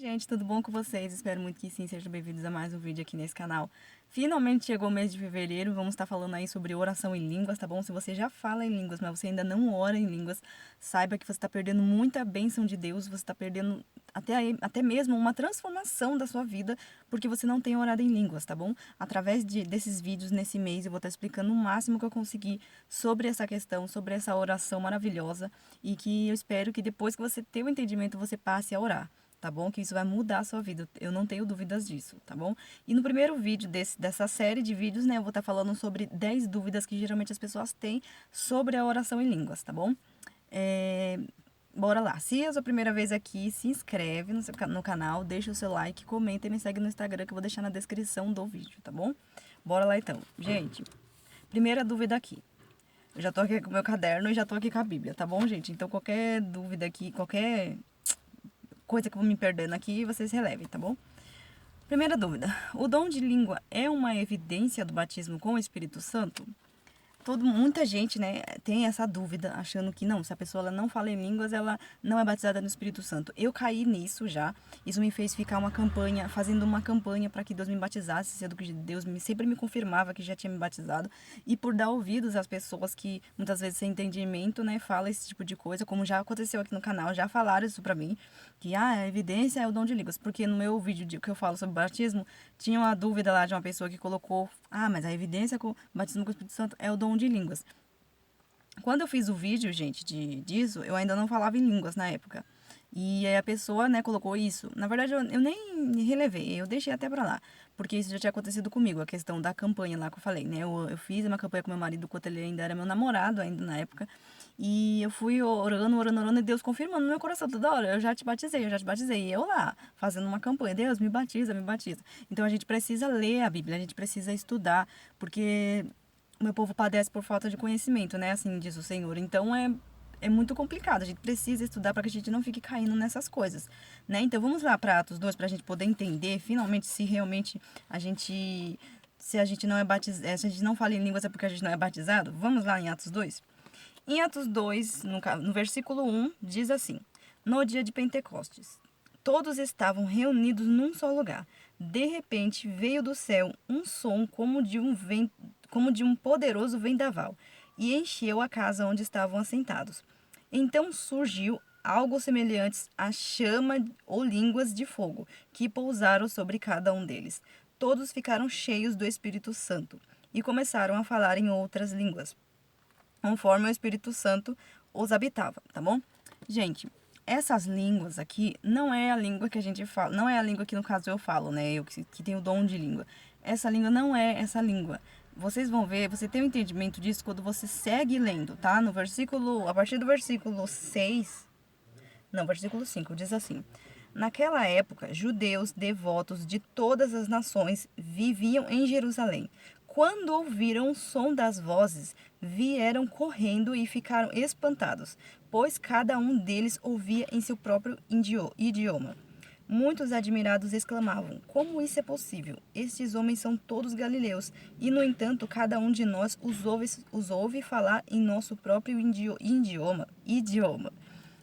Gente, tudo bom com vocês? Espero muito que sim, sejam bem-vindos a mais um vídeo aqui nesse canal. Finalmente chegou o mês de fevereiro, vamos estar falando aí sobre oração em línguas, tá bom? Se você já fala em línguas, mas você ainda não ora em línguas, saiba que você está perdendo muita bênção de Deus, você está perdendo até mesmo uma transformação da sua vida, porque você não tem orado em línguas, tá bom? Através desses vídeos nesse mês, eu vou estar explicando o máximo que eu conseguir sobre essa questão, sobre essa oração maravilhosa, e que eu espero que depois que você ter o entendimento, você passe a orar. Tá bom? Que isso vai mudar a sua vida. Eu não tenho dúvidas disso, tá bom? E no primeiro vídeo dessa série de vídeos, né, eu vou estar falando sobre 10 dúvidas que geralmente as pessoas têm sobre a oração em línguas, tá bom? Bora lá. Se é a sua primeira vez aqui, se inscreve no canal, deixa o seu like, comenta e me segue no Instagram que eu vou deixar na descrição do vídeo, tá bom? Bora lá então. Gente, primeira dúvida aqui. Eu já tô aqui com o meu caderno e já tô aqui com a Bíblia, tá bom, gente? Então qualquer dúvida aqui, qualquer coisa que eu vou me perdendo aqui, vocês relevem, tá bom? Primeira dúvida. O dom de língua é uma evidência do batismo com o Espírito Santo? Muita gente, né, tem essa dúvida, achando que não, se a pessoa ela não fala em línguas, ela não é batizada no Espírito Santo. Eu caí nisso já. Isso me fez ficar fazendo uma campanha para que Deus me batizasse, sendo que Deus sempre me confirmava que já tinha me batizado. E por dar ouvidos às pessoas que muitas vezes sem entendimento, né, fala esse tipo de coisa, como já aconteceu aqui no canal, já falaram isso pra mim, que a evidência é o dom de línguas, porque no meu vídeo que eu falo sobre batismo, tinha uma dúvida lá de uma pessoa que colocou, mas a evidência com o batismo com o Espírito Santo é o dom de línguas. Quando eu fiz o vídeo, gente, disso, eu ainda não falava em línguas na época. E aí a pessoa, né, colocou isso. Na verdade, eu nem relevei, eu deixei até pra lá. Porque isso já tinha acontecido comigo, a questão da campanha lá que eu falei, né? Eu fiz uma campanha com meu marido quando ele ainda era meu namorado, ainda na época. E eu fui orando, orando, orando, e Deus confirmando no meu coração toda hora. Eu já te batizei, eu já te batizei. E eu lá, fazendo uma campanha. Deus, me batiza, me batiza. Então a gente precisa ler a Bíblia, a gente precisa estudar, porque o meu povo padece por falta de conhecimento, né? Assim diz o Senhor. Então é muito complicado. A gente precisa estudar para que a gente não fique caindo nessas coisas, né? Então vamos lá para Atos 2 para a gente poder entender finalmente se realmente a gente se a gente não é batizado, se a gente não fala em línguas é porque a gente não é batizado. Vamos lá em Atos 2. Em Atos 2, no versículo 1, diz assim: No dia de Pentecostes, todos estavam reunidos num só lugar. De repente, veio do céu um som como de um poderoso vendaval, e encheu a casa onde estavam assentados. Então surgiu algo semelhante a chama ou línguas de fogo, que pousaram sobre cada um deles. Todos ficaram cheios do Espírito Santo e começaram a falar em outras línguas, conforme o Espírito Santo os habitava, tá bom? Gente, essas línguas aqui não é a língua que a gente fala, não é a língua que no caso eu falo, né? Eu que tenho o dom de língua. Essa língua não é essa língua. Vocês vão ver, você tem um entendimento disso quando você segue lendo, tá? No versículo, a partir do versículo 6, não, versículo 5 diz assim: Naquela época, judeus devotos de todas as nações viviam em Jerusalém. Quando ouviram o som das vozes, vieram correndo e ficaram espantados, pois cada um deles ouvia em seu próprio idioma. Muitos admirados exclamavam: Como isso é possível? Estes homens são todos galileus, e no entanto cada um de nós os ouve falar em nosso próprio idioma.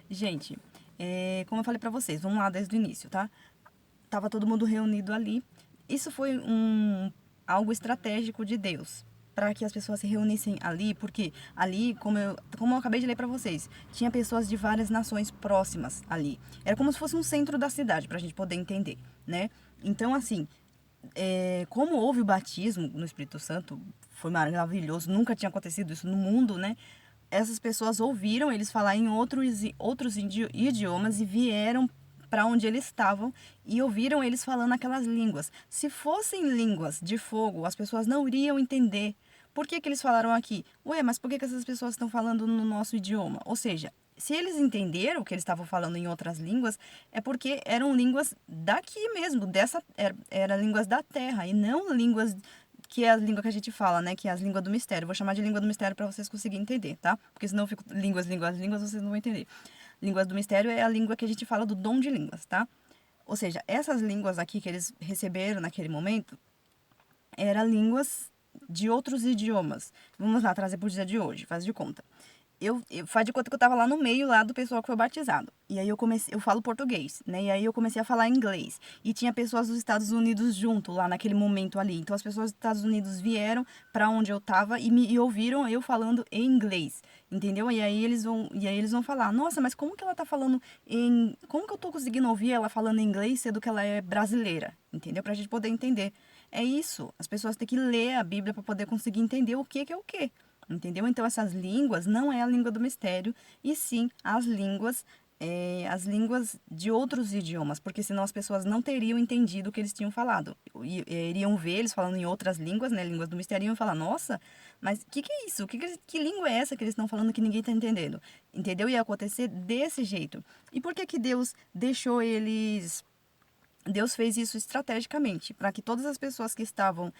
Gente, como eu falei pra vocês, vamos lá desde o início, tá? Tava todo mundo reunido ali. Isso foi algo estratégico de Deus para que as pessoas se reunissem ali, porque ali, como eu acabei de ler para vocês, tinha pessoas de várias nações próximas ali. Era como se fosse um centro da cidade, para a gente poder entender, né? Então, assim, como houve o batismo no Espírito Santo, foi maravilhoso, nunca tinha acontecido isso no mundo, né? Essas pessoas ouviram eles falar em outros idiomas e vieram para onde eles estavam e ouviram eles falando aquelas línguas. Se fossem línguas de fogo, as pessoas não iriam entender. Por que eles falaram aqui? Ué, mas por que essas pessoas estão falando no nosso idioma? Ou seja, se eles entenderam que eles estavam falando em outras línguas, é porque eram línguas daqui mesmo, era línguas da terra e não línguas que é a língua que a gente fala, né? Que é as línguas do mistério. Vou chamar de língua do mistério para vocês conseguirem entender, tá? Porque senão eu fico línguas, vocês não vão entender. Línguas do mistério é a língua que a gente fala do dom de línguas, tá? Ou seja, essas línguas aqui que eles receberam naquele momento eram línguas de outros idiomas. Vamos lá trazer para o dia de hoje, faz de conta. faz de conta que eu tava lá no meio lá do pessoal que foi batizado. E aí eu falo português, né? E aí eu comecei a falar inglês. E tinha pessoas dos Estados Unidos junto lá naquele momento ali. Então as pessoas dos Estados Unidos vieram pra onde eu tava e ouviram eu falando em inglês, entendeu? E aí eles vão falar: "Nossa, mas como que ela tá falando como que eu tô conseguindo ouvir ela falando em inglês sendo que ela é brasileira?" Entendeu? Pra gente poder entender. É isso. As pessoas têm que ler a Bíblia pra poder conseguir entender o que é o quê. Entendeu? Então, essas línguas não é a língua do mistério, e sim as línguas de outros idiomas, porque senão as pessoas não teriam entendido o que eles tinham falado. Iriam ver eles falando em outras línguas, né, línguas do mistério, e iam falar: "Nossa, mas que é isso? Que língua é essa que eles estão falando que ninguém está entendendo?" Entendeu? Ia acontecer desse jeito. E por que que Deus deixou eles... Deus fez isso estrategicamente, para que todas as pessoas que estavam...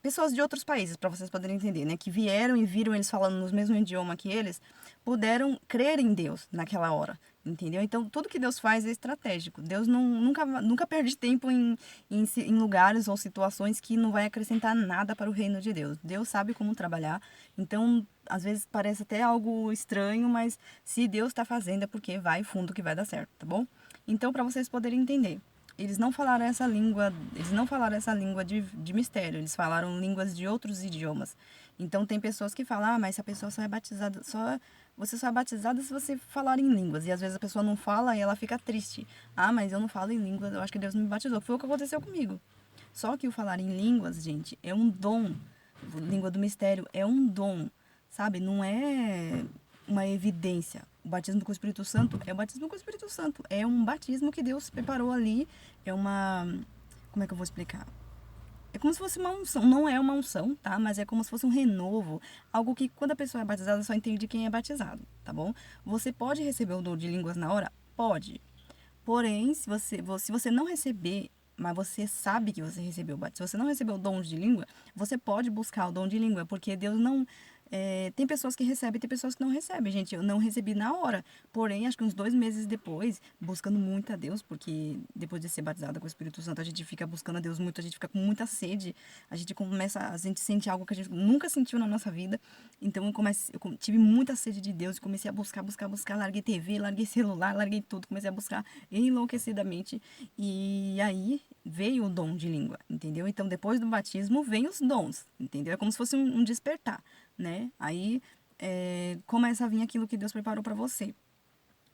Pessoas de outros países, para vocês poderem entender, né? Que vieram e viram eles falando no mesmo idioma que eles, puderam crer em Deus naquela hora, entendeu? Então, tudo que Deus faz é estratégico. Deus nunca perde tempo em lugares ou situações que não vai acrescentar nada para o reino de Deus. Deus sabe como trabalhar, então, às vezes parece até algo estranho, mas se Deus está fazendo é porque vai fundo que vai dar certo, tá bom? Então, para vocês poderem entender, eles não falaram essa língua de mistério, eles falaram línguas de outros idiomas. Então tem pessoas que falam: "Ah, mas a pessoa só é batizada, você só é batizada se você falar em línguas." E às vezes a pessoa não fala e ela fica triste. "Ah, mas eu não falo em línguas, eu acho que Deus não me batizou." Foi o que aconteceu comigo. Só que o falar em línguas, gente, é um dom. Língua do mistério é um dom, sabe? Não é uma evidência. O batismo com o Espírito Santo é o batismo com o Espírito Santo. É um batismo que Deus preparou ali. É uma... Como é que eu vou explicar? É como se fosse uma unção. Não é uma unção, tá? Mas é como se fosse um renovo. Algo que quando a pessoa é batizada, só entende quem é batizado, tá bom? Você pode receber o dom de línguas na hora? Pode. Porém, se você não receber, mas você sabe que você recebeu, se você não recebeu o dom de língua, você pode buscar o dom de língua, porque Deus não... tem pessoas que recebem, tem pessoas que não recebem, gente. Eu não recebi na hora, porém, acho que uns 2 meses depois, buscando muito a Deus, porque depois de ser batizada com o Espírito Santo, a gente fica buscando a Deus muito, a gente fica com muita sede, a gente sente algo que a gente nunca sentiu na nossa vida. Então, tive muita sede de Deus e comecei a buscar, buscar, buscar. Larguei TV, larguei celular, larguei tudo, comecei a buscar enlouquecidamente. E aí veio o dom de língua, entendeu? Então, depois do batismo, vem os dons, entendeu? É como se fosse um despertar, né? Aí começa a vir aquilo que Deus preparou para você.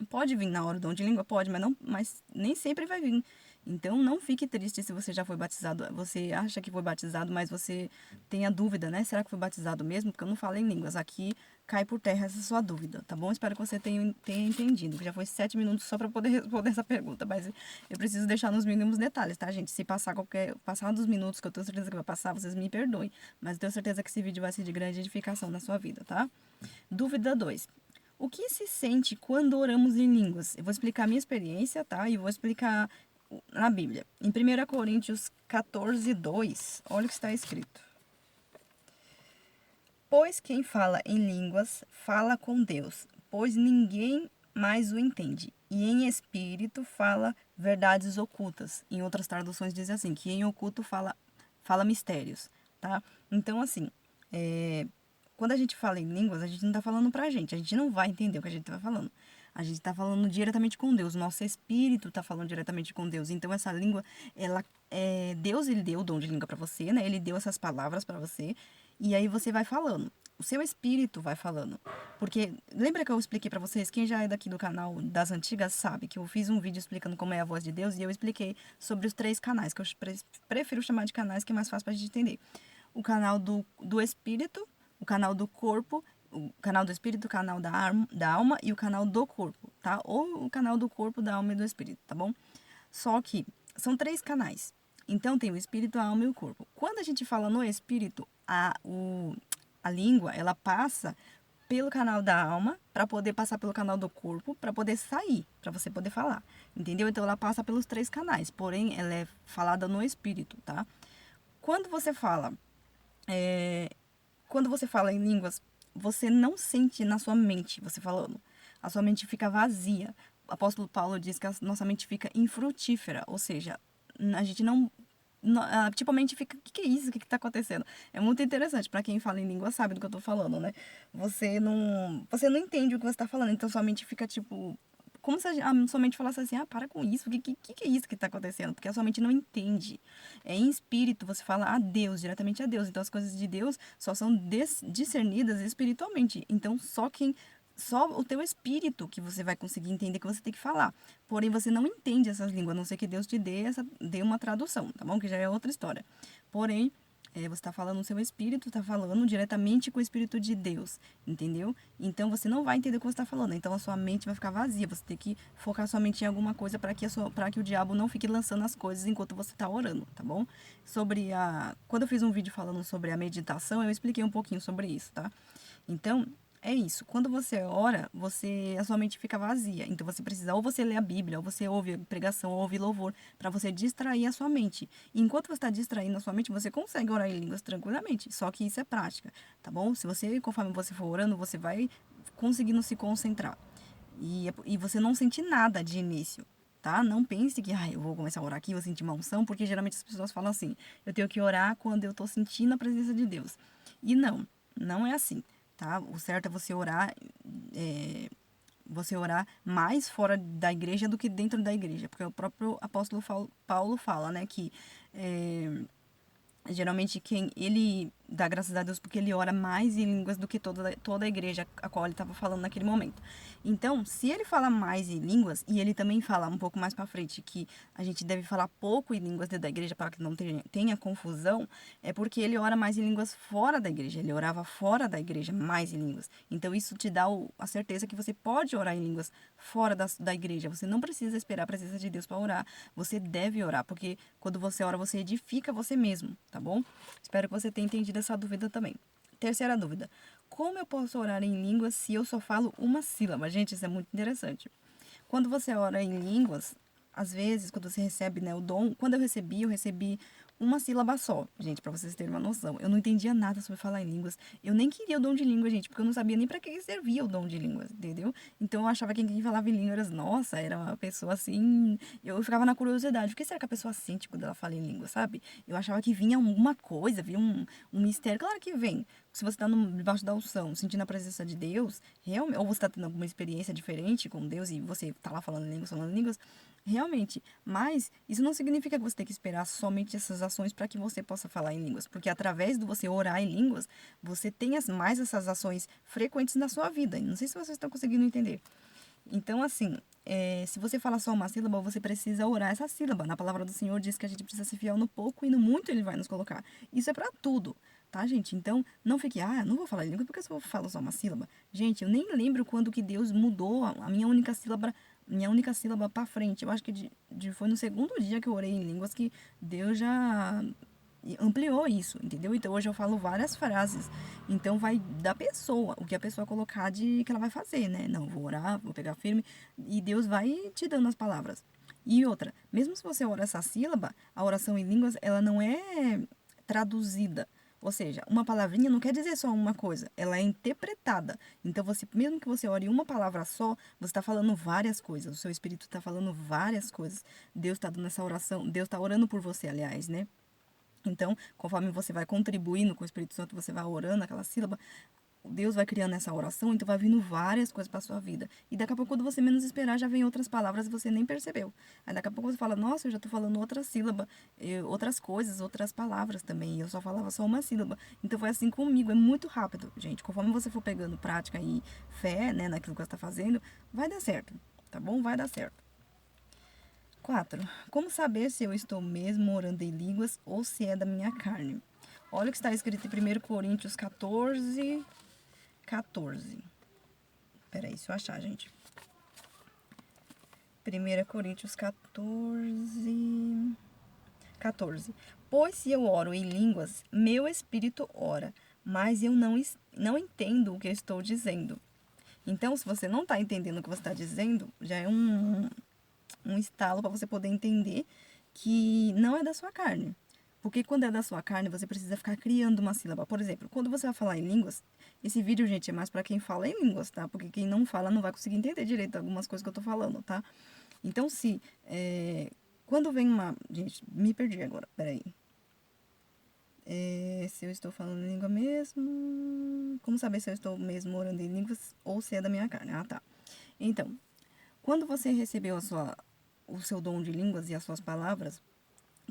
Pode vir na hora o dom de língua? Pode, mas nem sempre vai vir. Então, não fique triste se você já foi batizado. Você acha que foi batizado, mas você tem a dúvida, né? Será que foi batizado mesmo? Porque eu não falo em línguas. Aqui cai por terra essa sua dúvida, tá bom? Espero que você tenha entendido. Que já foi 7 minutos só para poder responder essa pergunta. Mas eu preciso deixar nos mínimos detalhes, tá, gente? Se passar dos minutos, que eu tenho certeza que vai passar, vocês me perdoem. Mas eu tenho certeza que esse vídeo vai ser de grande edificação na sua vida, tá? Dúvida 2: o que se sente quando oramos em línguas? Eu vou explicar a minha experiência, tá? E vou explicar na Bíblia. Em 1 Coríntios 14:2, olha o que está escrito. Pois quem fala em línguas, fala com Deus, pois ninguém mais o entende. E em espírito fala verdades ocultas. Em outras traduções diz assim, que em oculto fala mistérios, tá? Então, assim, quando a gente fala em línguas, a gente não tá falando pra gente. A gente não vai entender o que a gente tá falando. A gente tá falando diretamente com Deus. O nosso espírito tá falando diretamente com Deus. Então, essa língua, Deus, ele deu o dom de língua pra você, né? Ele deu essas palavras pra você. E aí você vai falando. O seu espírito vai falando. Porque, lembra que eu expliquei pra vocês? Quem já é daqui do canal das antigas sabe que eu fiz um vídeo explicando como é a voz de Deus. E eu expliquei sobre os 3 canais, que eu prefiro chamar de canais, que é mais fácil pra gente entender. O canal do espírito, o canal do corpo, o canal do espírito, o canal da alma e o canal do corpo, tá? Ou o canal do corpo, da alma e do espírito, tá bom? Só que são 3 canais. Então tem o espírito, a alma e o corpo. Quando a gente fala no espírito, a língua, ela passa pelo canal da alma para poder passar pelo canal do corpo, para poder sair, para você poder falar. Entendeu? Então ela passa pelos 3 canais, porém ela é falada no espírito, tá? Quando você fala Quando você fala em línguas, você não sente na sua mente você falando. A sua mente fica vazia. O apóstolo Paulo diz que a nossa mente fica infrutífera, ou seja, a gente tipo, a mente fica, o que que é isso? O que que tá acontecendo? É muito interessante, pra quem fala em língua sabe do que eu tô falando, né? Você não entende o que você tá falando, então sua mente fica, tipo, como se a sua mente falasse assim, para com isso, o que é isso que tá acontecendo? Porque a sua mente não entende. É em espírito, você fala a Deus, diretamente a Deus. Então as coisas de Deus só são discernidas espiritualmente. Então só o teu espírito que você vai conseguir entender que você tem que falar. Porém, você não entende essas línguas, a não ser que Deus te dê uma tradução, tá bom? Que já é outra história. Porém, você está falando no seu espírito, está falando diretamente com o espírito de Deus, entendeu? Então você não vai entender o que você está falando. Então a sua mente vai ficar vazia. Você tem que focar sua mente em alguma coisa para que o diabo não fique lançando as coisas enquanto você está orando, tá bom? Quando eu fiz um vídeo falando sobre a meditação, eu expliquei um pouquinho sobre isso, tá? Então, é isso. Quando você ora, a sua mente fica vazia. Então você precisa ou você ler a Bíblia, ou você ouve pregação, ou ouve louvor, para você distrair a sua mente. E enquanto você está distraindo a sua mente, você consegue orar em línguas tranquilamente. Só que isso é prática, tá bom? Conforme você for orando, você vai conseguindo se concentrar. E você não sente nada de início. Tá? Não pense que, eu vou começar a orar aqui, vou sentir uma unção, porque geralmente as pessoas falam assim: eu tenho que orar quando eu tô sentindo a presença de Deus. E não é assim, tá? O certo é é, você orar mais fora da igreja do que dentro da igreja, porque o próprio apóstolo Paulo fala, né, que geralmente quem ele dá graças a Deus porque ele ora mais em línguas do que toda a igreja a qual ele estava falando naquele momento. Então, se ele fala mais em línguas, e ele também fala um pouco mais para frente que a gente deve falar pouco em línguas dentro da igreja para que não tenha confusão, é porque ele ora mais em línguas fora da igreja. Ele orava fora da igreja mais em línguas. Então, isso te dá a certeza que você pode orar em línguas fora da igreja. Você não precisa esperar a presença de Deus para orar. Você deve orar, porque quando você ora, você edifica você mesmo, tá bom? Espero que você tenha entendido essa dúvida também. Terceira dúvida: como eu posso orar em línguas se eu só falo uma sílaba? Gente, isso é muito interessante. Quando você ora em línguas, às vezes, quando você recebe, né, o dom, quando eu recebi uma sílaba só, gente, pra vocês terem uma noção. Eu não entendia nada sobre falar em línguas. Eu nem queria o dom de língua, gente, porque eu não sabia nem pra que servia o dom de línguas, entendeu? Então eu achava que quem falava em línguas, nossa, era uma pessoa assim. Eu ficava na curiosidade, o que será que a pessoa sente quando ela fala em língua, sabe? Eu achava que vinha alguma coisa, vinha um mistério. Claro que vem. Se você está debaixo da unção, sentindo a presença de Deus, realmente, ou você está tendo alguma experiência diferente com Deus e você está lá falando em línguas, realmente. Mas isso não significa que você tem que esperar somente essas ações para que você possa falar em línguas, porque através de você orar em línguas, você tem mais essas ações frequentes na sua vida. Não sei se vocês estão conseguindo entender. Então, assim, se você fala só uma sílaba, você precisa orar essa sílaba. Na palavra do Senhor diz que a gente precisa ser fiel no pouco e no muito Ele vai nos colocar. Isso é para tudo, tá, gente? Então, não fique, não vou falar língua porque eu falo só uma sílaba. Gente, eu nem lembro quando que Deus mudou a minha única sílaba para frente. Eu acho que foi no segundo dia que eu orei em línguas que Deus já ampliou isso, entendeu? Então hoje eu falo várias frases. Então vai da pessoa, o que a pessoa colocar de que ela vai fazer, né? Não, vou orar, vou pegar firme e Deus vai te dando as palavras. E outra, mesmo se você ora essa sílaba, a oração em línguas, ela não é traduzida. Ou seja, uma palavrinha não quer dizer só uma coisa, ela é interpretada. Então, mesmo que você ore uma palavra só, você está falando várias coisas. O seu espírito está falando várias coisas. Deus está dando essa oração, Deus está orando por você, aliás, né? Então, conforme você vai contribuindo com o Espírito Santo, você vai orando aquela sílaba, Deus vai criando essa oração, então vai vindo várias coisas para sua vida. E daqui a pouco, quando você menos esperar, já vem outras palavras e você nem percebeu. Aí daqui a pouco você fala, nossa, eu já estou falando outra sílaba, outras coisas, outras palavras também. E eu só falava só uma sílaba. Então foi assim comigo, é muito rápido, gente. Conforme você for pegando prática e fé, né, naquilo que você está fazendo, vai dar certo, tá bom? Vai dar certo. 4. Como saber se eu estou mesmo orando em línguas ou se é da minha carne? Olha o que está escrito em 1 Coríntios 14, 14. Peraí, deixa eu achar, gente. 1 Coríntios 14, 14. Pois se eu oro em línguas, meu espírito ora, mas eu não entendo o que eu estou dizendo. Então, se você não está entendendo o que você está dizendo, já é um estalo para você poder entender que não é da sua carne. Porque quando é da sua carne, você precisa ficar criando uma sílaba. Por exemplo, quando você vai falar em línguas, esse vídeo, gente, é mais para quem fala em línguas, tá? Porque quem não fala não vai conseguir entender direito algumas coisas que eu tô falando, tá? Então, Quando vem uma... Gente, me perdi agora, peraí. Se eu estou falando em língua mesmo... Como saber se eu estou mesmo orando em línguas ou se é da minha carne? Ah, tá. Então, quando você recebeu o seu dom de línguas e as suas palavras,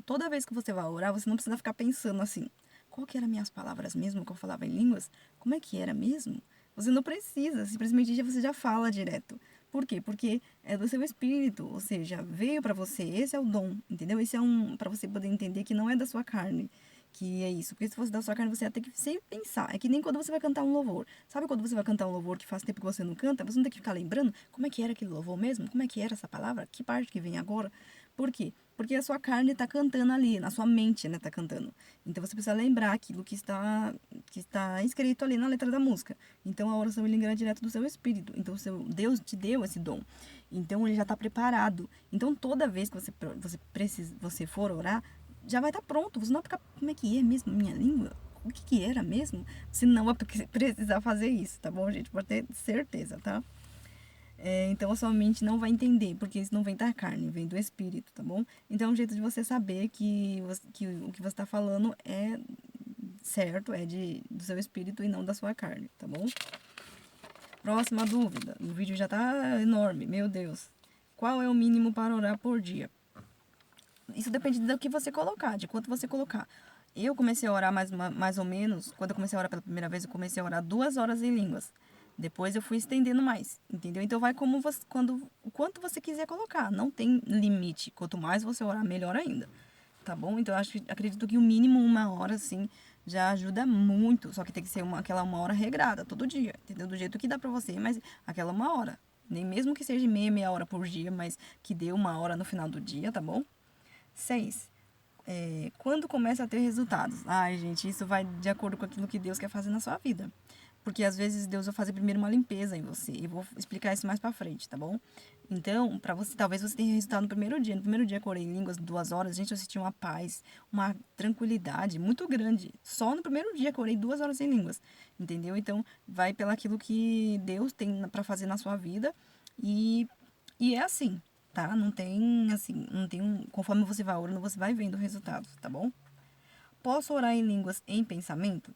toda vez que você vai orar, você não precisa ficar pensando assim, qual que eram minhas palavras mesmo que eu falava em línguas? Como é que era mesmo? Você não precisa, simplesmente você já fala direto. Por quê? Porque é do seu espírito, ou seja, veio para você, esse é o dom, entendeu? Esse é para você poder entender que não é da sua carne, que é isso. Porque se fosse da sua carne, você ia ter que sempre pensar. É que nem quando você vai cantar um louvor. Sabe quando você vai cantar um louvor que faz tempo que você não canta? Você não tem que ficar lembrando como é que era aquele louvor mesmo? Como é que era essa palavra? Que parte que vem agora? Por quê? Porque a sua carne está cantando ali, na sua mente, né, está cantando. Então você precisa lembrar aquilo que está escrito ali na letra da música. Então a oração ele é direto do seu espírito. Então o seu Deus te deu esse dom. Então ele já está preparado. Então toda vez que você for orar, já vai estar pronto. Você não vai ficar, como é que é mesmo minha língua? O que era mesmo? Você não vai precisar fazer isso, tá bom, gente? Pode ter certeza, tá? Então a sua mente não vai entender, porque isso não vem da carne, vem do espírito, tá bom? Então é um jeito de você saber que o que você está falando é certo, é do seu espírito e não da sua carne, tá bom? Próxima dúvida. O vídeo já tá enorme, meu Deus. Qual é o mínimo para orar por dia? Isso depende do que você colocar, de quanto você colocar. Eu comecei a orar mais ou menos, quando eu comecei a orar pela primeira vez, eu comecei a orar 2 horas em línguas. Depois eu fui estendendo mais, entendeu? Então vai como você, o quanto você quiser colocar, não tem limite. Quanto mais você orar, melhor ainda, tá bom? Então eu acredito que o mínimo 1 hora, assim, já ajuda muito. Só que tem que ser aquela 1 hora regrada, todo dia, entendeu? Do jeito que dá pra você, mas aquela 1 hora. Nem mesmo que seja meia hora por dia, mas que dê 1 hora no final do dia, tá bom? 6. Quando começa a ter resultados? Ai, gente, isso vai de acordo com aquilo que Deus quer fazer na sua vida. Porque às vezes Deus vai fazer primeiro uma limpeza em você. Eu vou explicar isso mais pra frente, tá bom? Então, pra você, talvez você tenha resultado no primeiro dia. No primeiro dia que eu orei em línguas 2 horas, gente, eu senti uma paz, uma tranquilidade muito grande. Só no primeiro dia que eu orei 2 horas em línguas. Entendeu? Então, vai pelo aquilo que Deus tem pra fazer na sua vida. E é assim, tá? Não tem assim, não tem conforme você vai orando, você vai vendo resultados, tá bom? Posso orar em línguas em pensamento?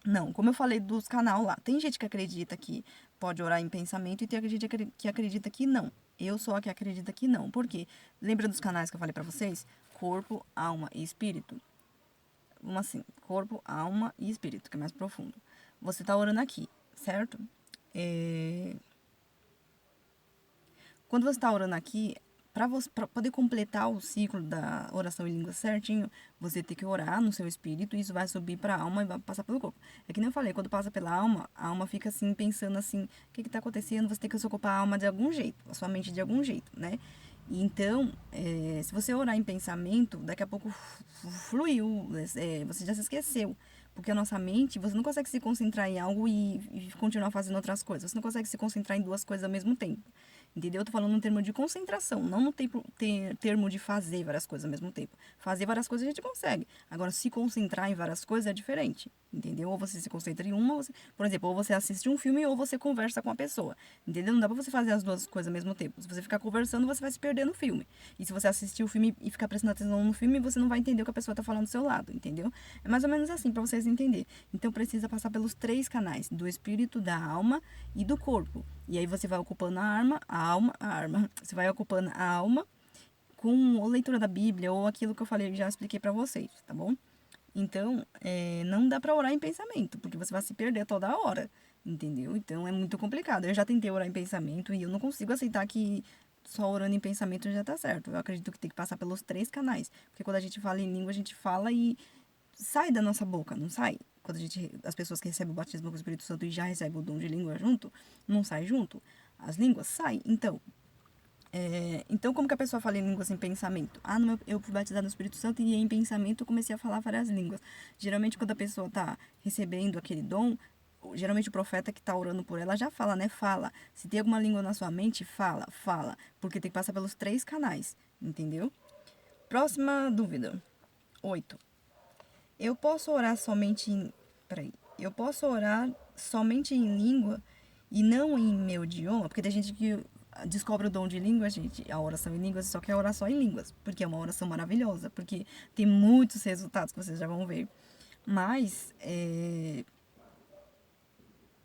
Não, como eu falei dos canal lá, tem gente que acredita que pode orar em pensamento e tem gente que acredita que não. Eu sou a que acredita que não. Por quê? Lembra dos canais que eu falei pra vocês? Corpo, alma e espírito. Vamos assim, corpo, alma e espírito, que é mais profundo. Você tá orando aqui, certo? Quando você está orando aqui, para poder completar o ciclo da oração em língua certinho, você tem que orar no seu espírito e isso vai subir para a alma e vai passar pelo corpo. É que nem eu falei, quando passa pela alma, a alma fica assim, pensando assim, o que está acontecendo? Você tem que ocupar a alma de algum jeito, a sua mente de algum jeito, né? E então, se você orar em pensamento, daqui a pouco fluiu, você já se esqueceu. Porque a nossa mente, você não consegue se concentrar em algo e continuar fazendo outras coisas. Você não consegue se concentrar em 2 coisas ao mesmo tempo. Entendeu? Eu tô falando no termo de concentração, não no termo de fazer várias coisas ao mesmo tempo. Fazer várias coisas a gente consegue. Agora, se concentrar em várias coisas é diferente. Entendeu? Ou você se concentra em uma, por exemplo, ou você assiste um filme ou você conversa com a pessoa. Entendeu? Não dá pra você fazer as 2 coisas ao mesmo tempo. Se você ficar conversando, você vai se perder no filme. E se você assistir o filme e ficar prestando atenção no filme, você não vai entender o que a pessoa tá falando do seu lado. Entendeu? É mais ou menos assim, pra vocês entenderem. Então, precisa passar pelos 3 canais: do espírito, da alma e do corpo. E aí você vai ocupando a arma. Você vai ocupando a alma com a leitura da Bíblia ou aquilo que eu falei, já expliquei pra vocês, tá bom? Então, não dá pra orar em pensamento, porque você vai se perder toda hora, entendeu? Então é muito complicado. Eu já tentei orar em pensamento e eu não consigo aceitar que só orando em pensamento já tá certo. Eu acredito que tem que passar pelos 3 canais, porque quando a gente fala em língua, a gente fala e sai da nossa boca, não sai? Quando as pessoas que recebem o batismo com o Espírito Santo e já recebem o dom de língua junto, não sai junto? As línguas saem. Então como que a pessoa fala em línguas em pensamento? Eu fui batizada no Espírito Santo e em pensamento eu comecei a falar várias línguas. Geralmente quando a pessoa está recebendo aquele dom, geralmente o profeta que está orando por ela já fala, né? Fala. Se tem alguma língua na sua mente, fala, fala. Porque tem que passar pelos 3 canais, entendeu? Próxima dúvida. 8. Eu posso orar somente em... Peraí. Eu posso orar somente em língua e não em meu idioma? Porque tem gente que descobre o dom de língua, gente, a oração em línguas, só que é a oração em línguas, porque é uma oração maravilhosa, porque tem muitos resultados que vocês já vão ver. Mas